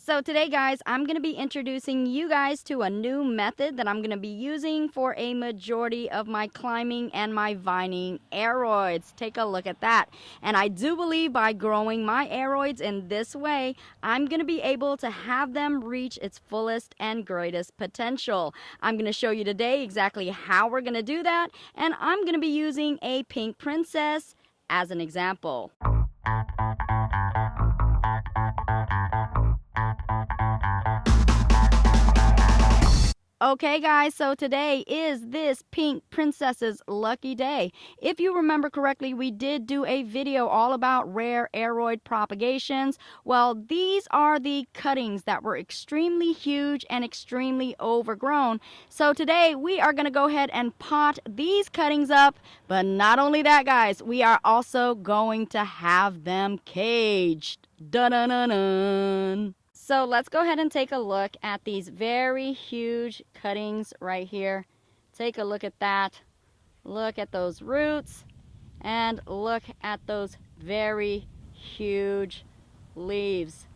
So today, guys, I'm going to be introducing you guys to a new method that I'm going to be using for a majority of my climbing and my vining aroids. Take a look at that. And I do believe by growing my aroids in this way, I'm going to be able to have them reach its fullest and greatest potential. I'm going to show you today exactly how we're going to do that, and I'm going to be using a pink princess as an example. Okay guys, so today is this pink princess's lucky day. If you remember correctly, we did do a video all about rare aroid propagations. Well, these are the cuttings that were extremely huge and extremely overgrown. So today we are going to go ahead and pot these cuttings up. But not only that, guys, we are also going to have them caged. Dun-dun-dun-dun. So let's go ahead and take a look at these very huge cuttings right here. Take a look at that. Look at those roots. And look at those very huge leaves.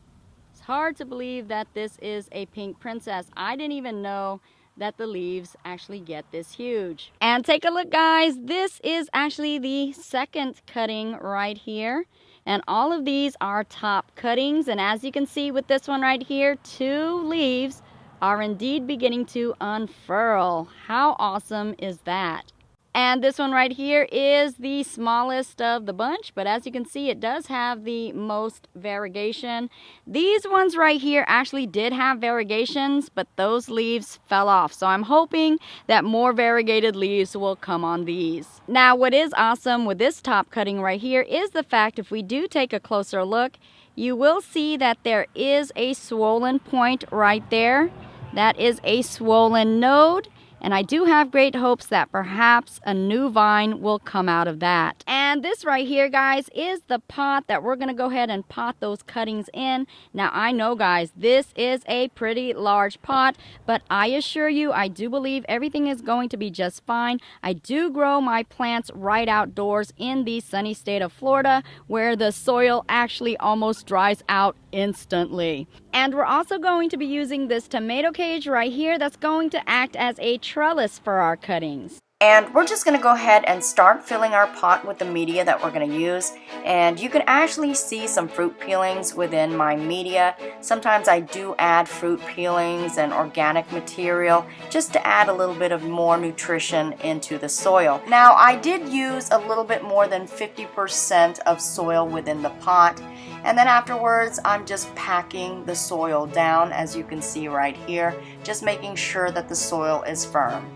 It's hard to believe that this is a pink princess. I didn't even know that the leaves actually get this huge. And take a look, guys. This is actually the second cutting right here. And all of these are top cuttings, and as you can see with this one right here, 2 leaves are indeed beginning to unfurl. How awesome is that? And this one right here is the smallest of the bunch, but as you can see, it does have the most variegation. These ones right here actually did have variegations, but those leaves fell off. So I'm hoping that more variegated leaves will come on these. Now, what is awesome with this top cutting right here is the fact if we do take a closer look, you will see that there is a swollen point right there. That is a swollen node. And I do have great hopes that perhaps a new vine will come out of that. And this right here, guys, is the pot that we're going to go ahead and pot those cuttings in. Now, I know, guys, this is a pretty large pot, but I assure you, I do believe everything is going to be just fine. I do grow my plants right outdoors in the sunny state of Florida, where the soil actually almost dries out instantly. And we're also going to be using this tomato cage right here that's going to act as a trellis for our cuttings. And we're just going to go ahead and start filling our pot with the media that we're going to use. And you can actually see some fruit peelings within my media. Sometimes I do add fruit peelings and organic material just to add a little bit of more nutrition into the soil. Now, I did use a little bit more than 50% of soil within the pot. And then afterwards, I'm just packing the soil down, as you can see right here, just making sure that the soil is firm.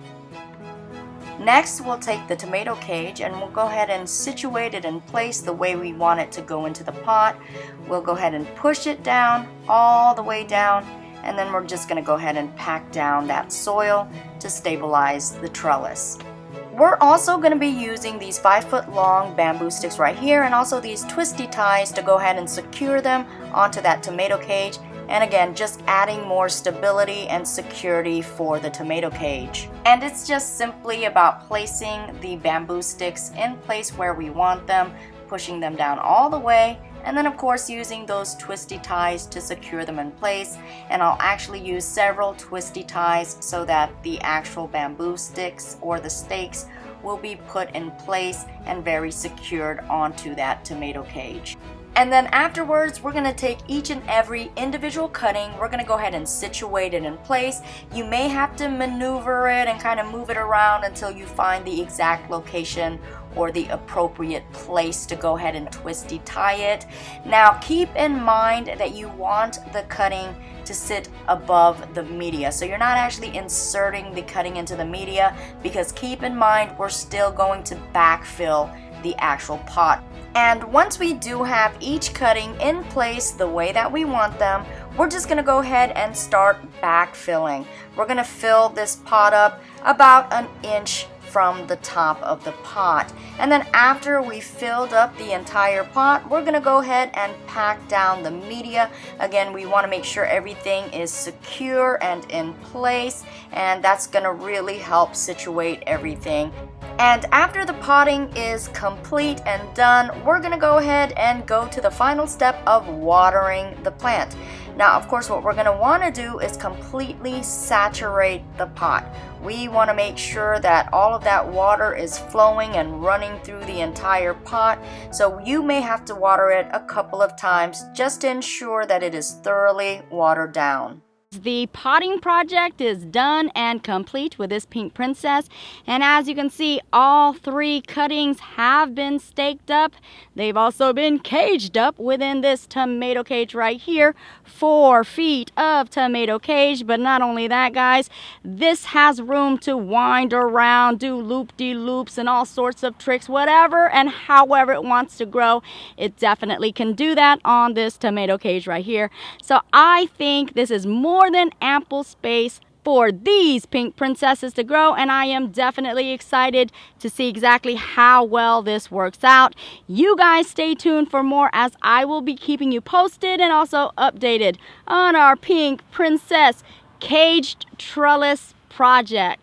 Next, we'll take the tomato cage and we'll go ahead and situate it in place the way we want it to go into the pot. We'll go ahead and push it down, all the way down, and then we're just going to go ahead and pack down that soil to stabilize the trellis. We're also going to be using these 5-foot long bamboo sticks right here and also these twisty ties to go ahead and secure them onto that tomato cage. And again, just adding more stability and security for the tomato cage. And it's just simply about placing the bamboo sticks in place where we want them, pushing them down all the way, and then of course using those twisty ties to secure them in place. And I'll actually use several twisty ties so that the actual bamboo sticks or the stakes will be put in place and very secured onto that tomato cage. And then afterwards, we're going to take each and every individual cutting. We're going to go ahead and situate it in place. You may have to maneuver it and kind of move it around until you find the exact location or the appropriate place to go ahead and twisty tie it. Now, keep in mind that you want the cutting to sit above the media. So you're not actually inserting the cutting into the media, because keep in mind, we're still going to backfill the actual pot. And once we do have each cutting in place the way that we want them, we're just going to go ahead and start backfilling. We're going to fill this pot up about an inch from the top of the pot. And then after we filled up the entire pot, we're going to go ahead and pack down the media. Again, we want to make sure everything is secure and in place, and that's going to really help situate everything. And after the potting is complete and done, we're going to go ahead and go to the final step of watering the plant. Now, of course, what we're going to want to do is completely saturate the pot. We want to make sure that all of that water is flowing and running through the entire pot. So you may have to water it a couple of times just to ensure that it is thoroughly watered down. The potting project is done and complete with this pink princess, and as you can see, all 3 cuttings have been staked up. They've also been caged up within this tomato cage right here. 4 feet of tomato cage, but not only that, guys, this has room to wind around, do loop-de-loops and all sorts of tricks, whatever and however it wants to grow. It definitely can do that on this tomato cage right here. So I think this is more than ample space for these pink princesses to grow, and I am definitely excited to see exactly how well this works out. You guys stay tuned for more, as I will be keeping you posted and also updated on our pink princess caged trellis project.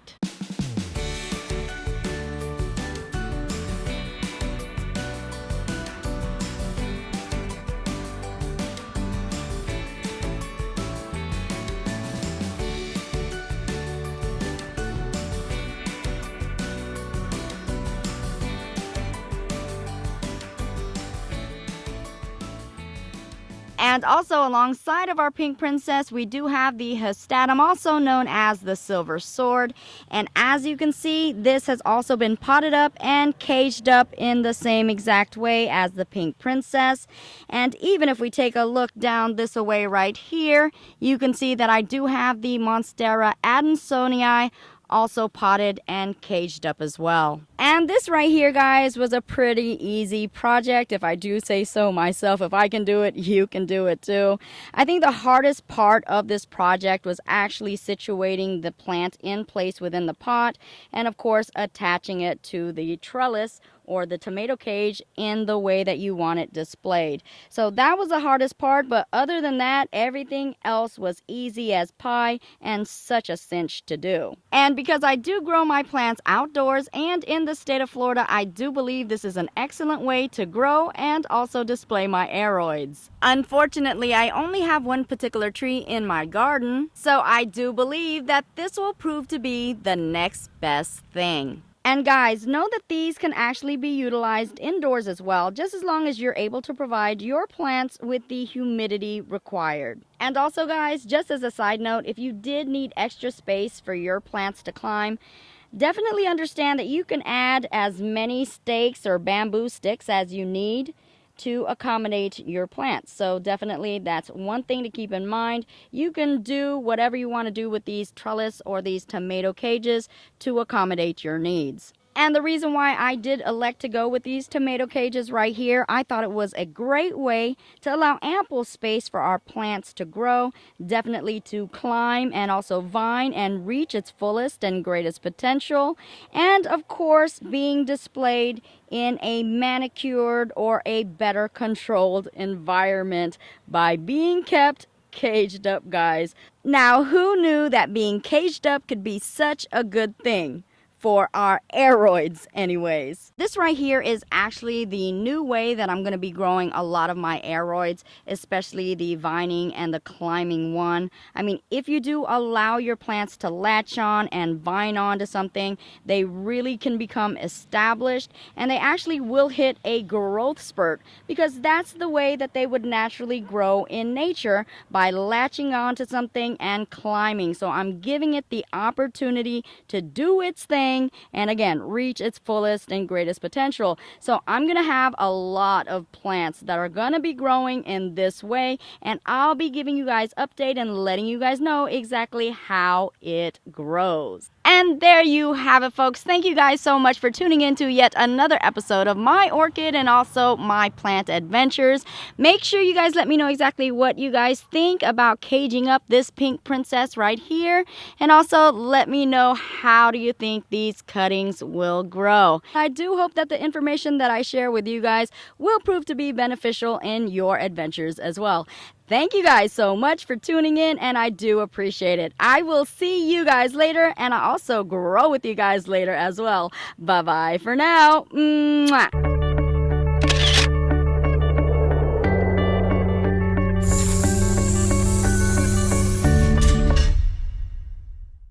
And also alongside of our pink princess, we do have the Hestatum, also known as the silver sword. And as you can see, this has also been potted up and caged up in the same exact way as the pink princess. And even if we take a look down this way right here, you can see that I do have the Monstera Adonsonii also potted and caged up as well. And this right here, guys, was a pretty easy project, if I do say so myself. If I can do it, you can do it too. I think the hardest part of this project was actually situating the plant in place within the pot, and of course attaching it to the trellis or the tomato cage in the way that you want it displayed. So that was the hardest part, but other than that, everything else was easy as pie and such a cinch to do. And because I do grow my plants outdoors and in the state of Florida, I do believe this is an excellent way to grow and also display my aroids. Unfortunately, I only have one particular tree in my garden, so I do believe that this will prove to be the next best thing. And guys, know that these can actually be utilized indoors as well, just as long as you're able to provide your plants with the humidity required. And also guys, just as a side note, if you did need extra space for your plants to climb, definitely understand that you can add as many stakes or bamboo sticks as you need to accommodate your plants. So definitely that's one thing to keep in mind. You can do whatever you want to do with these trellis or these tomato cages to accommodate your needs. And the reason why I did elect to go with these tomato cages right here, I thought it was a great way to allow ample space for our plants to grow, definitely to climb and also vine and reach its fullest and greatest potential, and of course being displayed in a manicured or a better controlled environment by being kept caged up, guys. Now, who knew that being caged up could be such a good thing? For our aroids anyways. This right here is actually the new way that I'm going to be growing a lot of my aroids, especially the vining and the climbing one. I mean, if you do allow your plants to latch on and vine onto something, they really can become established, and they actually will hit a growth spurt, because that's the way that they would naturally grow in nature, by latching onto something and climbing. So I'm giving it the opportunity to do its thing and again reach its fullest and greatest potential. So I'm gonna have a lot of plants that are gonna be growing in this way, and I'll be giving you guys update and letting you guys know exactly how it grows. And there you have it, folks. Thank you guys so much for tuning in to yet another episode of my orchid and also my plant adventures. Make sure you guys let me know exactly what you guys think about caging up this pink princess right here, and also let me know how do you think these cuttings will grow. I do hope that the information that I share with you guys will prove to be beneficial in your adventures as well. Thank you guys so much for tuning in, and I do appreciate it. I will see you guys later, and I also grow with you guys later as well. Bye-bye for now. Mwah.